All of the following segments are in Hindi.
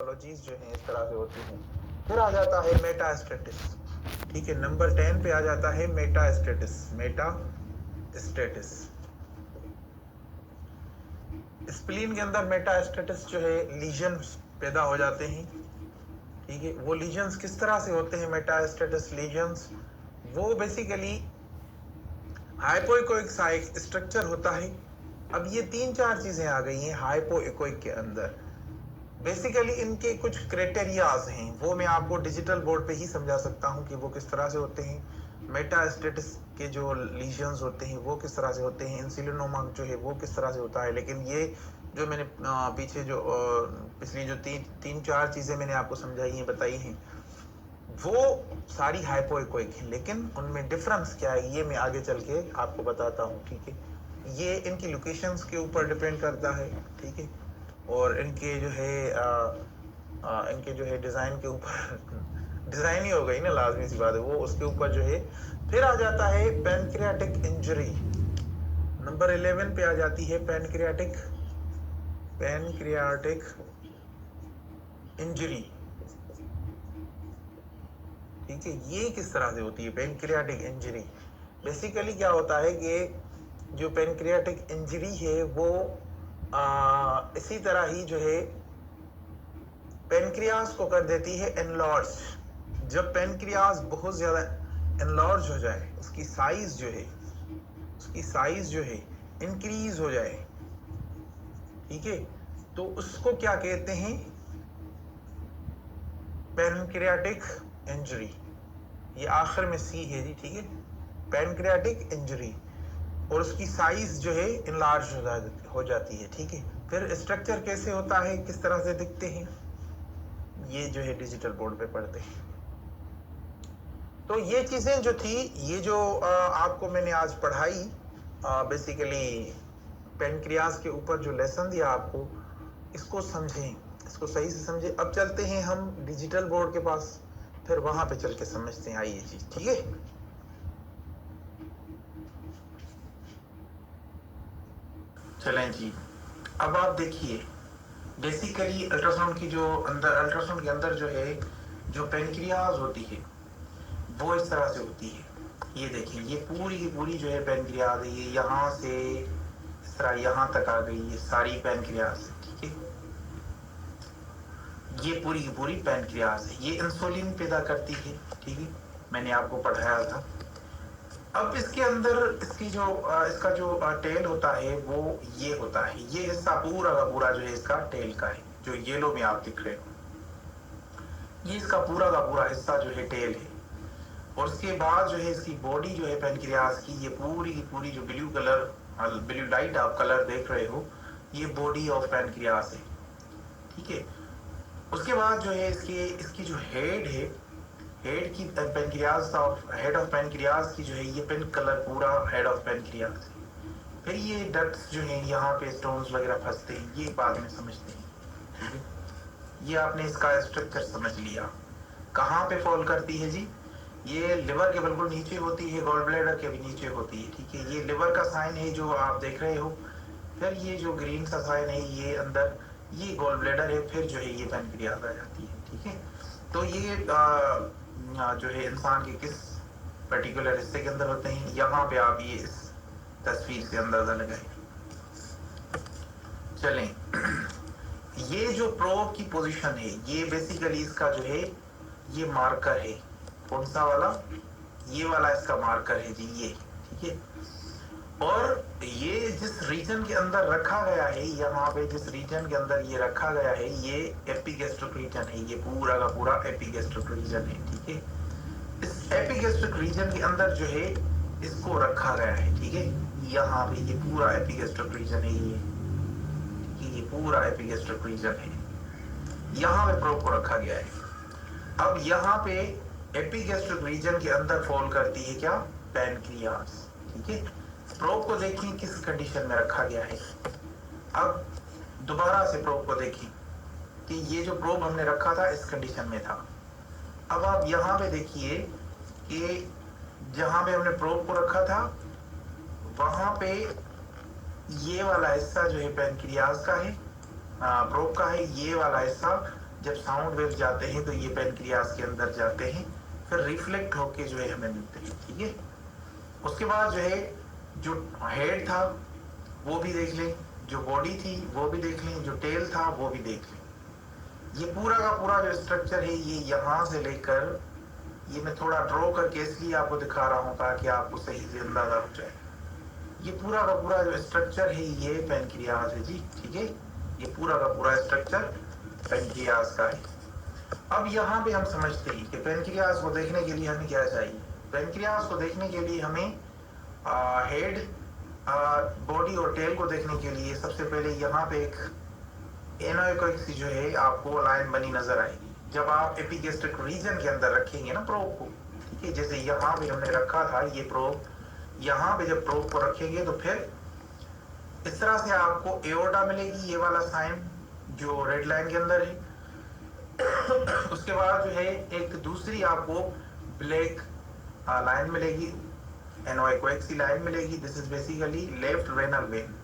पैथोलॉजीज जो हैं इस तरह से होती हैं। फिर आ जाता है मेटास्टेटिस। ठीक है, नंबर 10 पे आ जाता है मेटास्टेटिस। मेटास्टेटिस स्प्लीन के अंदर मेटास्टेटिस जो है लीजन्स पैदा हो जाते हैं। ठीक है, वो लीजन्स किस तरह से होते हैं? मेटास्टेटिस लीजन्स वो बेसिकली हाइपोइकोइक स्ट्रक्चर होता है। अब ये 3-4 चीजें आ गई हैं हाइपोइकोइक के अंदर। बेसिकली इनके कुछ क्राइटेरियाज हैं, वो मैं आपको डिजिटल बोर्ड पे ही समझा सकता हूँ कि वो किस तरह से होते हैं। मेटास्टेटिस के जो लीजन्स होते हैं वो किस तरह से होते हैं, इंसुलिनोमा जो है वो किस तरह से होता है। लेकिन ये जो मैंने पीछे जो पिछली जो तीन चार चीजें मैंने आपको समझाई हैं, बताई हैं, वो सारी हाइपोइकोइक हैं। लेकिन उनमें डिफरेंस क्या है ये मैं आगे चल के आपको बताता हूँ। ठीक है, ये इनकी लोकेशंस के ऊपर डिपेंड करता है। ठीक है, और इनके जो है डिजाइन के ऊपर डिजाइन ही हो गई ना, लाजमी सी बात है, वो उसके ऊपर जो है। फिर आ जाता है पैनक्रियाटिक इंजरी। नंबर 11 पे आ जाती है पैनक्रियाटिक इंजरी। ठीक है, ये किस तरह से होती है पैनक्रियाटिक इंजरी? बेसिकली क्या होता है कि जो पैनक्रियाटिक इंजरी है वो इसी तरह ही जो है पेनक्रियास को कर देती है एनलॉर्ज। जब पेनक्रियास बहुत ज्यादा एनलॉर्ज हो जाए, उसकी साइज जो है इंक्रीज हो जाए, ठीक है, तो उसको क्या कहते हैं? Pancreatic injury. ये आखिर में सी है जी। ठीक है, पैनक्रियाटिक इंजरी, और उसकी साइज जो है इनलार्ज हो जाती है। ठीक है, फिर स्ट्रक्चर कैसे होता है, किस तरह से दिखते हैं, ये जो है डिजिटल बोर्ड पे पढ़ते हैं। तो ये चीजें जो थी, ये जो आपको मैंने आज पढ़ाई, बेसिकली पेनक्रियास के ऊपर जो लेसन दिया आपको, इसको समझें, इसको सही से समझें। अब चलते हैं हम डिजिटल बोर्ड के पास, फिर वहां पे चल के समझते हैं। आइए जी, ठीक है। चलें जी, अब आप देखिए, बेसिकली अल्ट्रासाउंड के अंदर जो है, जो पेनक्रियाज होती है वो इस तरह से होती है। ये देखिए, ये पूरी की पूरी जो है पेनक्रियाज है, ये यहाँ से इस तरह यहाँ तक आ गई, ये सारी पेनक्रियाज है। ठीक है, ये पूरी की पूरी पेनक्रियाज है, ये इंसुलिन पैदा करती है। ठीक है, मैंने आपको पढ़ाया था। अब इसके अंदर इसका जो टेल होता है वो ये होता है, ये हिस्सा पूरा का पूरा जो है इसका टेल का है, जो येलो में आप दिख रहे हो, ये इसका पूरा का पूरा हिस्सा जो है टेल है। और उसके बाद जो है इसकी बॉडी जो है पेनक्रियास की, ये पूरी की पूरी जो ब्लू लाइट आप कलर देख रहे हो, ये बॉडी ऑफ पेनक्रियास है। ठीक है, उसके बाद जो है इसकी जो हेड है, हेड ऑफ पेनक्रियास की जो है ये पिंक कलर पूरा हेड ऑफ पेनक्रियास है। फिर ये डक्ट्स जो है यहाँ पे स्टोन्स वगैरह फंसते हैं, ये बाद में समझते हैं। ठीक है, ये आपने इसका स्ट्रक्चर समझ लिया। कहाँ पे फॉल करती है जी? ये लिवर के बिल्कुल नीचे होती है, गॉल ब्लैडर के भी नीचे होती है। ठीक है, ये लिवर का साइन है जो आप देख रहे हो। फिर ये जो ग्रीन सा साइन है ये अंदर, ये गॉल ब्लैडर है। फिर जो है ये पेनक्रियास आ जाती है। ठीक है, तो ये जो है इंसान के किस पर्टिकुलर हिस्से के अंदर होते हैं, यहाँ पे आप ये इस तस्वीर से अंदाजा लगाए। चलें, ये जो प्रोब की पोजीशन है, ये बेसिकली इसका जो है ये मार्कर है। कौन सा वाला? ये वाला इसका मार्कर है जी, ये। ठीक है, और ये जिस रीजन के अंदर रखा गया है, यहाँ पे जिस रीजन के अंदर ये रखा गया है, ये एपिगैस्ट्रिक रीजन है, ये पूरा का पूरा एपिगैस्ट्रिक रीजन है। ठीक है, इस एपिगैस्ट्रिक रीजन के अंदर जो है इसको रखा गया है। ठीक है, यहाँ पे ये पूरा एपिगैस्ट्रिक रीजन है, ये पूरा एपिगैस्ट्रिक रीजन है, यहाँ पे प्रोब को रखा गया है। अब यहाँ पे एपिगैस्ट्रिक रीजन के अंदर फॉल करती है क्या? पैनक्रियास। ठीक है, प्रोब को देखिए किस कंडीशन में रखा गया है। अब दोबारा से प्रोब को देखिए कि ये जो प्रोब हमने रखा था इस कंडीशन में था। अब आप यहाँ पे देखिए कि जहां पे हमने प्रोब को रखा था वहां पे ये वाला हिस्सा जो है पैनक्रियास का है, प्रोब का है, ये वाला हिस्सा जब साउंड वेव जाते हैं तो ये पेनक्रियास के अंदर जाते हैं, फिर रिफ्लेक्ट होके जो है हमें मिलते हैं, ठीक है। उसके बाद जो है जो हेड था वो भी देख लें, जो बॉडी थी वो भी देख लें, जो टेल था वो भी देख लें। ये पूरा का पूरा जो स्ट्रक्चर है ये यहाँ से लेकर, ये मैं थोड़ा ड्रॉ करके इसलिए आपको दिखा रहा हूँ ताकि आपको सही से अंदाजा हो जाए। ये पूरा का पूरा जो स्ट्रक्चर है ये पेनक्रियास है जी, ठीक है। ये पूरा का पूरा स्ट्रक्चर पेनक्रियास का है। अब यहाँ पे हम समझते हैं कि पेनक्रियास को देखने के लिए हमें क्या चाहिए। पेनक्रियास को देखने के लिए हमें हेड, बॉडी और टेल को देखने के लिए सबसे पहले यहाँ पे एक एनोइकोएक्सी जो है आपको लाइन बनी नजर आएगी। जब आप एपिगेस्ट्रिक रीजन के अंदर रखेंगे ना प्रोब को, ठीक है, जैसे यहाँ पे हमने रखा था ये प्रोब, यहाँ पे जब प्रोब को रखेंगे तो फिर इस तरह से आपको एओर्टा मिलेगी, ये वाला साइन जो रेड लाइन के अंदर है। उसके बाद जो है एक दूसरी आपको ब्लैक लाइन मिलेगी, एनोइकोएक्सी लाइन मिलेगी। This is basically left renal vein.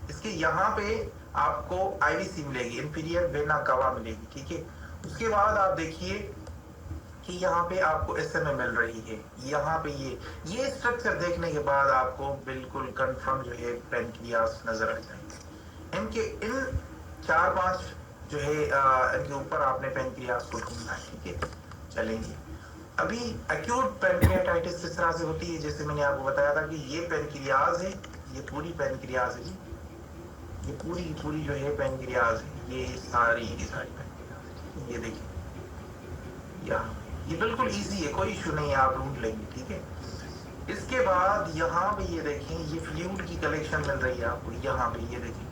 इसके यहाँ पे आपको आईवीसी मिलेगी, इंफीरियर वेना कावा मिलेगी, ठीक है। उसके बाद आप देखिए कि यहाँ पे आपको एसएमए मिल रही है। यहाँ पे ये स्ट्रक्चर देखने के बाद आपको बिल्कुल कंफर्म जो है पेनक्रियास नजर आ जाएंगे। इनके इन 4-5 जो है इनके ऊपर आपने पेनक्रियास को ढूंढना है, ठीक है। चलेंगे अभी एक्यूट पेनक्रियाटाइटिस किस तरह से होती है। जैसे मैंने आपको बताया था कि ये पेनक्रियास है, ये पूरी पेनक्रियास है जी, ये पूरी जो है पेनक्रियास है, ये सारी पेनक्रियास है। ये देखिए यहाँ, ये बिल्कुल इजी है, कोई इशू नहीं है, आप ढूंढ लेंगे, ठीक है। इसके बाद यहाँ पे ये देखें, ये फ्लूइड की कलेक्शन मिल रही है आपको। यहाँ पे ये देखें,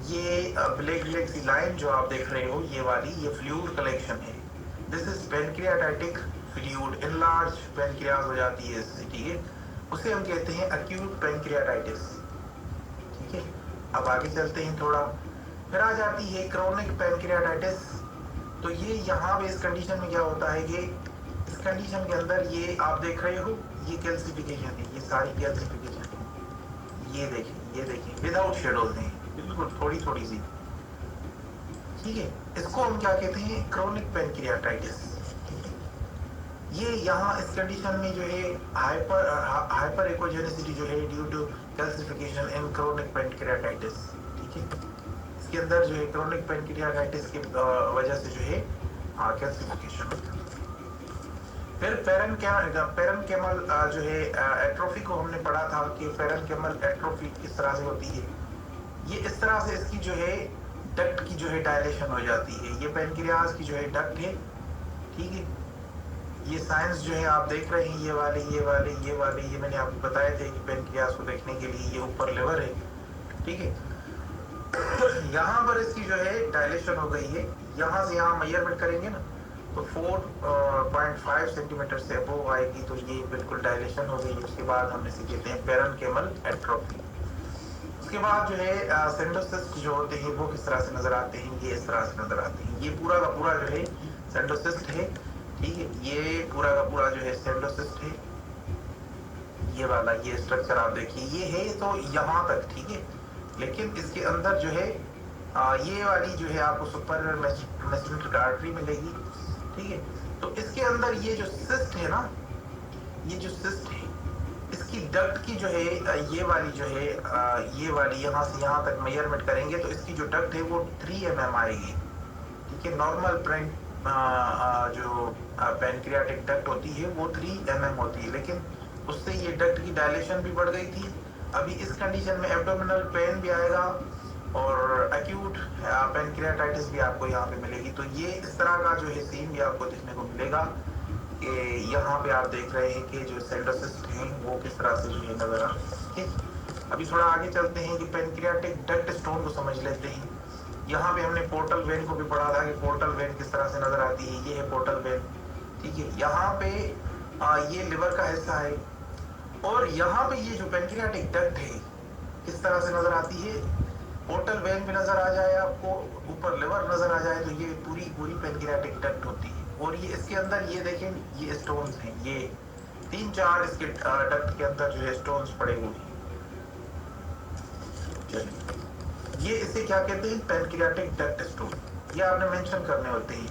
ये ब्लैक सी लाइन जो आप देख रहे हो ये वाली, ये फ्लूइड कलेक्शन है। This is pancreatitic fluid, enlarged pancreas हो जाती है इससे, ठीक है। उसे हम कहते हैं एक्यूट पेनक्रियाटाइटिस, ठीक है। अब आगे चलते हैं थोड़ा, फिर आ जाती है क्रोनिक पेनक्रियाटाइटिस। तो ये यहाँ पे इस कंडीशन में क्या होता है कि इस कंडीशन के अंदर ये आप देख रहे हो, ये कैल्सिफिकेशन है, ये सारी कैल्सिफिकेशन है। ये देखें विदाउट शेडोज है, बिल्कुल थोड़ी सी, ठीक है। इसको हम क्या कहते हैं, क्रोनिक पेनक्रियाटाइटिस। ये यहाँ इस कंडीशन में जो है हाइपर एकोजेनिसिटी जो है due to calcification in chronic pancreatitis, ठीक है। इसके अंदर जो है क्रोनिक पेनक्रियाटाइटिस की वजह से जो है कैल्सिफिकेशन होता है। फिर पेरेन्केमल जो है एट्रोफी को हमने पढ़ा था कि पेरेन्केमल एट्रोफी किस तरह से होती है। ये इस तरह से इसकी जो है डक्ट की जो है डायलेशन हो जाती है। ये पेनक्रियास की जो है डक्ट है, ठीक है। ये साइंस जो है आप देख रहे हैं, ये वाले ये मैंने आपको बताए थे कि पेनक्रियास को देखने के लिए ये ऊपर लिवर है, ठीक है। यहाँ पर इसकी जो है डायलेशन हो गई है। यहाँ से यहाँ मेजरमेंट करेंगे ना तो 4.5 सेंटीमीटर से अबोव आएगी, तो ये बिल्कुल डायलेशन हो गई। उसके बाद हम इसे कहते हैं पेरेन्केमल एट्रोफी। उसके बाद जो है सेंडोसिस्ट जो होते हैं वो किस तरह से नजर आते हैं, ये इस तरह से नजर आते हैं। ये पूरा का पूरा जो है सेंडोसिस्ट है, ठीक है। ये पूरा का पूरा जो है सेंडोसिस्ट है। ये वाला ये स्ट्रक्चर आप देखिए, ये है तो यहाँ तक, ठीक है। लेकिन इसके अंदर जो है ये वाली जो है आपको सुपीरियर मेसेंट्रिक आर्टरी मिलेगी, ठीक है। तो इसके अंदर ये जो सिस्ट है ना, ये जो सिस्ट है इसकी डक्ट की जो है ये वाली जो है ये वाली यहाँ से यहाँ तक मेजरमेंट करेंगे तो इसकी जो डक्ट है वो 3 mm आएगी, ठीक है। नॉर्मल जो पेनक्रियाटिक डक्ट होती है वो 3 mm होती है, लेकिन उससे ये डक्ट की डायलेशन भी बढ़ गई थी। अभी इस कंडीशन में एब्डोमिनल पेन भी आएगा और एक्यूट पेनक्रियाटाइटिस भी आपको यहाँ पे मिलेगी। तो ये इस तरह का जो है सीन भी आपको देखने को मिलेगा कि यहाँ पे आप देख रहे हैं कि जो सेंडोसिस्ट हैं वो किस तरह से जो है नजर आ रहे हैं। अभी थोड़ा आगे चलते हैं कि पेनक्रियाटिक डक्ट स्टोन को समझ लेते हैं। यहाँ पे हमने पोर्टल वेन को भी पढ़ा था कि पोर्टल वेन किस तरह से नजर आती है। ये है पोर्टल वेन, ठीक है। यहाँ पे ये लिवर का हिस्सा है और यहाँ पे ये जो पेनक्रियाटिक डक्ट है किस तरह से नजर आती है। पोर्टल वेन भी नजर आ जाए आपको, ऊपर लिवर नजर आ जाए, तो ये पूरी पेनक्रियाटिक डक्ट होती है। और ये इसके अंदर ये देखें, ये स्टोन्स हैं, ये 3-4 इसके डक्ट के अंदर जो है स्टोन्स पड़े हुए हैं। ये इसे क्या कहते हैं, पेनक्रियाटिक डक्ट स्टोन। ये आपने मेंशन करने होते हैं।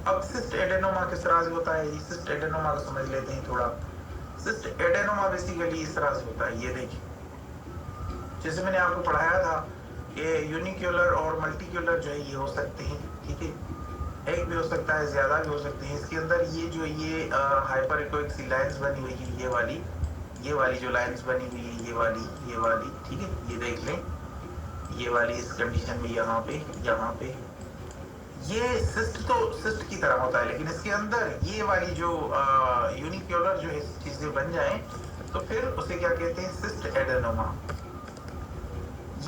अब सिस्ट एडेनोमा किस तरह से होता है, सिस्ट एडेनोमा को समझ लेते हैं थोड़ा। सिस्ट एडेनोमा बेसिकली इस तरह से होता है, ये देखिए जैसे मैंने आपको पढ़ाया था कि यूनिक्यूलर और मल्टीक्यूलर जो है ये हो सकते हैं, ठीक है, एक भी हो सकता है, ज्यादा भी हो सकते हैं। इसके अंदर ये हाइपर इकोइक सी लाइंस बनी हुई है, ये वाली जो लाइंस बनी हुई है, ये वाली, ठीक है, ये देख लें, ये वाली इस कंडीशन में यहाँ पे ये सिस्ट की तरह होता है, लेकिन इसके अंदर ये वाली जो यूनिक्यूलर जो है चीजें बन जाए तो फिर उसे क्या कहते हैं, सिस्ट एडेनोमा।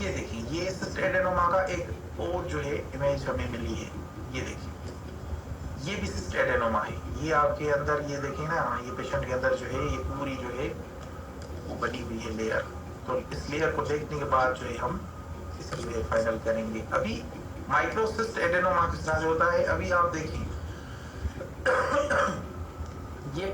ये देखिए, ये सिस्ट एडेनोमा का एक और जो है इमेज हमें मिली है, ये देखिए, ये भी सिस्ट एडेनोमा है। ये आपके अंदर ये देखिए ना, ये पेशेंट के अंदर जो है ये पूरी जो है वो बनी हुई है लेयर। तो इस लेयर को देखने के बाद जो है हम इसे जो है फाइनल करेंगे। अभी माइक्रोसिस्ट एडेनोमा किस तरह से होता है, अभी आप देखिए